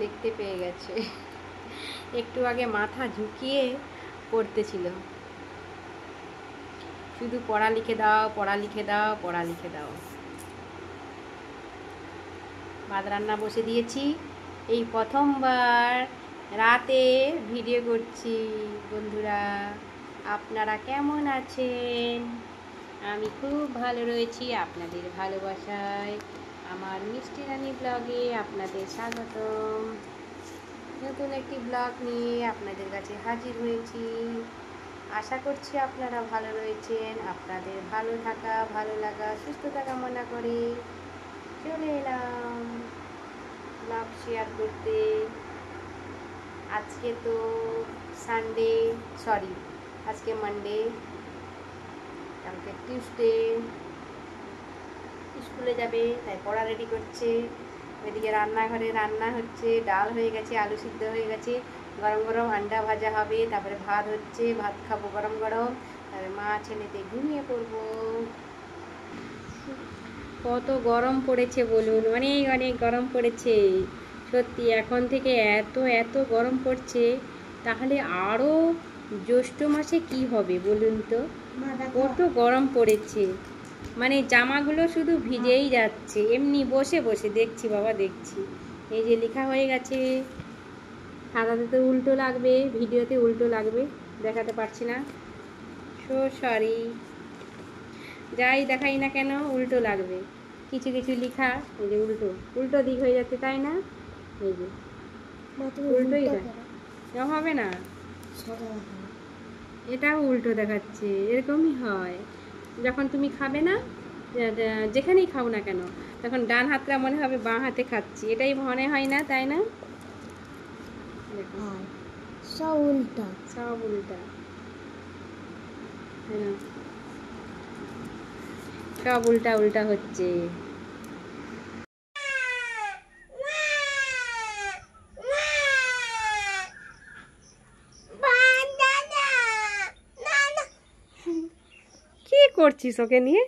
দেখতে পেয়ে গেছে। একটু আগে মাথা ঝুঁকিয়ে পড়তেছিল, শুধু পড়া লিখে দাও, পড়া লিখে দাও, পড়া লিখে দাও। ভাত রান্না বসে দিয়েছি। এই প্রথমবার রাতে ভিডিও করছি। বন্ধুরা, আপনারা কেমন আছেন? আমি খুব ভালো রয়েছি আপনাদের ভালোবাসায়। আমার মিষ্টি রানী ব্লগে আপনাদের স্বাগতম। নতুন একটি ব্লগ নিয়ে আপনাদের কাছে হাজির হয়েছি। আশা করছি আপনারা ভালো রয়েছেন। আপনাদের ভালো থাকা, ভালো লাগা, সুস্থতা কামনা করে চলে এলাম ব্লগ শেয়ার করতে। আজকে তো সানডে, সরি আজকে মানডে, কালকে টিউসডে। স্কুলে যাবে তাই পড়া রেডি করছে। ওইদিকে রান্নাঘরে রান্না হচ্ছে, ডাল হয়ে গেছে, আলু সিদ্ধ হয়ে গেছে, গরম গরম আন্ডা ভাজা হবে, তারপরে ভাত হচ্ছে, ভাত খাবো গরম গরম, তারপরে মা ছেলেতে ঘুমিয়ে পড়বো। কত গরম পড়েছে বলুন, অনেক অনেক গরম পড়েছে সত্যি। এখন থেকে এত এত গরম পড়ছে, তাহলে আরও জ্যৈষ্ঠ মাসে কি হবে বলুন তো? কত গরম পড়েছে, মানে জামাগুলো শুধু ভিজেই যাচ্ছে। এমনি বসে বসে দেখছি বাবা, দেখছি। এই যে লেখা হয়ে গেছে, খাতাতে তো উল্টো লাগবে, ভিডিওতে উল্টো লাগবে, দেখাতে পারছি না, সো সরি। যাই দেখাই না কেন উল্টো লাগবে, কিছু কিছু লেখা এই যে উল্টো উল্টো দিক হয়ে যাচ্ছে, তাই না? এই যে উল্টোই হবে না, এটাও উল্টো দেখাচ্ছে। এরকমই হয় যখন তুমি খাবে না, যেখানেই খাও না কেন, তখন ডান হাতটা মনে হবে বাঁ হাতে খাচ্ছি, এটাই মনে হয় না, তাই না? সব উল্টা, সব উল্টা, সব উল্টা উল্টা হচ্ছে। কি করছিস ওকে নিয়ে?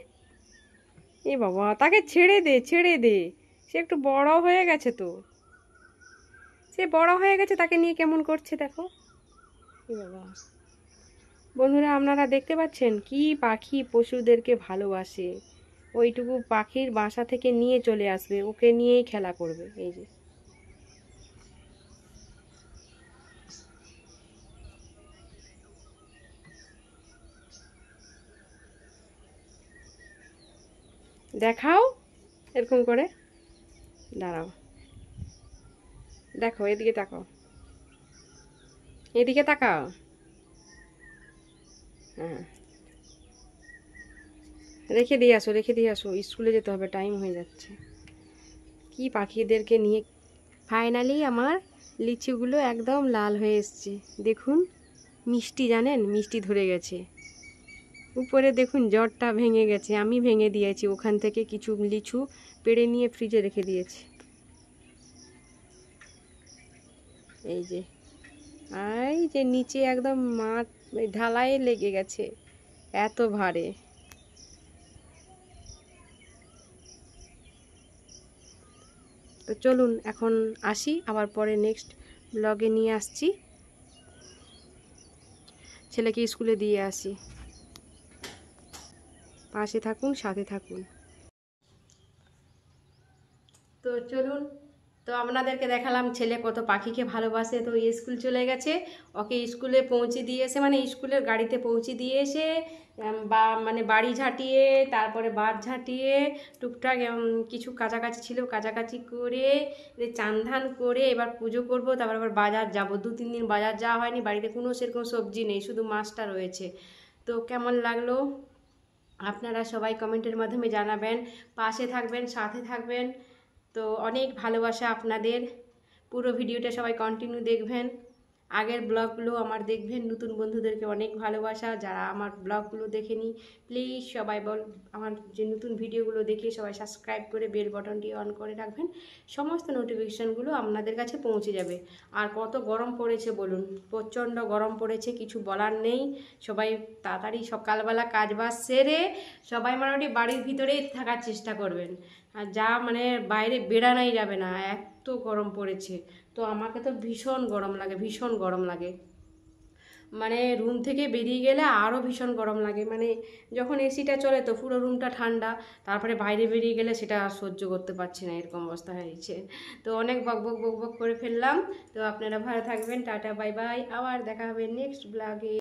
এ বাবা, তাকে ছেড়ে দে, ছেড়ে দে, সে একটু বড় হয়ে গেছে তো, সে বড় হয়ে গেছে, তাকে নিয়ে কেমন করছে দেখো। এ বাবা, বন্ধুরা আপনারা দেখতে পাচ্ছেন কি পাখি পশুদেরকে ভালোবাসে। ওইটুকু পাখির বাসা থেকে নিয়ে চলে আসবে, ওকে নিয়েই খেলা করবে। এই যে দেখাও এরকম করে, দাঁড়াও, দেখো এদিকে তাকাও, এদিকে তাকাও। হ্যাঁ, রেখে দিয়ে আসো, রেখে দিয়ে আসো, স্কুলে যেতে হবে, টাইম হয়ে যাচ্ছে। কি পাখিদেরকে নিয়ে। ফাইনালি আমার লিচুগুলো একদম লাল হয়ে এসছে, দেখুন। মিষ্টি, জানেন, মিষ্টি ধরে গেছে। উপরে দেখুন জটটা ভেঙে গেছে, আমি ভেঙে দিয়েছি, ওখান থেকে কিছু লিচু পেড়ে নিয়ে ফ্রিজে রেখে দিয়েছি। এই যে, এই যে নিচে একদম মাঠ ঢালাইয়ে লেগে গেছে, এত ভারে। তো চলুন এখন আসি, আবার পরে নেক্সট ব্লগে নিয়ে আসছি। ছেলেকে স্কুলে দিয়ে আসি, পাশে থাকুন, সাথে থাকুন। তো চলুন, তো আপনাদেরকে দেখালাম ছেলে কত পাখিকে ভালোবাসে। তো স্কুল চলে গেছে, ওকে স্কুলে পৌঁছে দিয়ে এসে, মানে স্কুলের গাড়িতে পৌঁছে দিয়ে এসে বা মানে বাড়ি ঝাঁটিয়ে, তারপরে বাদ ঝাঁটিয়ে, টুকটাক কিছু কাছাকাছি ছিল কাছাকাছি করে, চান ধান করে এবার পুজো করব, তারপর আবার বাজার যাব। 2-3 দিন বাজার যাওয়া হয়নি, বাড়িতে কোনো সেরকম সবজি নেই, শুধু মাছটা রয়েছে। তো কেমন লাগলো আপনারা সবাই কমেন্টের মাধ্যমে জানাবেন, পাশে থাকবেন, সাথে থাকবেন। তো অনেক ভালোবাসা আপনাদের। পুরো ভিডিওটা সবাই কন্টিনিউ দেখবেন, আগের ব্লগগুলো আমার দেখবেন। নতুন বন্ধুদেরকে অনেক ভালোবাসা, যারা আমার ব্লগগুলো দেখেনি প্লিজ সবাই আমার যে নতুন ভিডিওগুলো দেখে সবাই সাবস্ক্রাইব করে বেল বাটনটি অন করে রাখবেন, সমস্ত নোটিফিকেশানগুলো আপনাদের কাছে পৌঁছে যাবে। আর কত গরম পড়েছে বলুন, প্রচণ্ড গরম পড়েছে, কিছু বলার নেই। সবাই তাড়াতাড়ি সকালবেলা কাজবাজ সেরে সবাই মোটামুটি বাড়ির ভিতরেই থাকার চেষ্টা করবেন, আর যা মানে বাইরে বেড়ানোই যাবে না, এত গরম পড়েছে। তো আমাকে তো ভীষণ গরম লাগে, ভীষণ গরম লাগে। মানে রুম থেকে বেরিয়ে গেলে আরও ভীষণ গরম লাগে, মানে যখন এসিটা চলে তো পুরো রুমটা ঠান্ডা, তারপরে বাইরে বেরিয়ে গেলে সেটা আর সহ্য করতে পারছি না, এরকম অবস্থা হয়েছে। তো অনেক বকবক বকবক করে ফেললাম। তো আপনারা ভালো থাকবেন, টাটা বাই বাই, আবার দেখা হবে নেক্সট ব্লগে।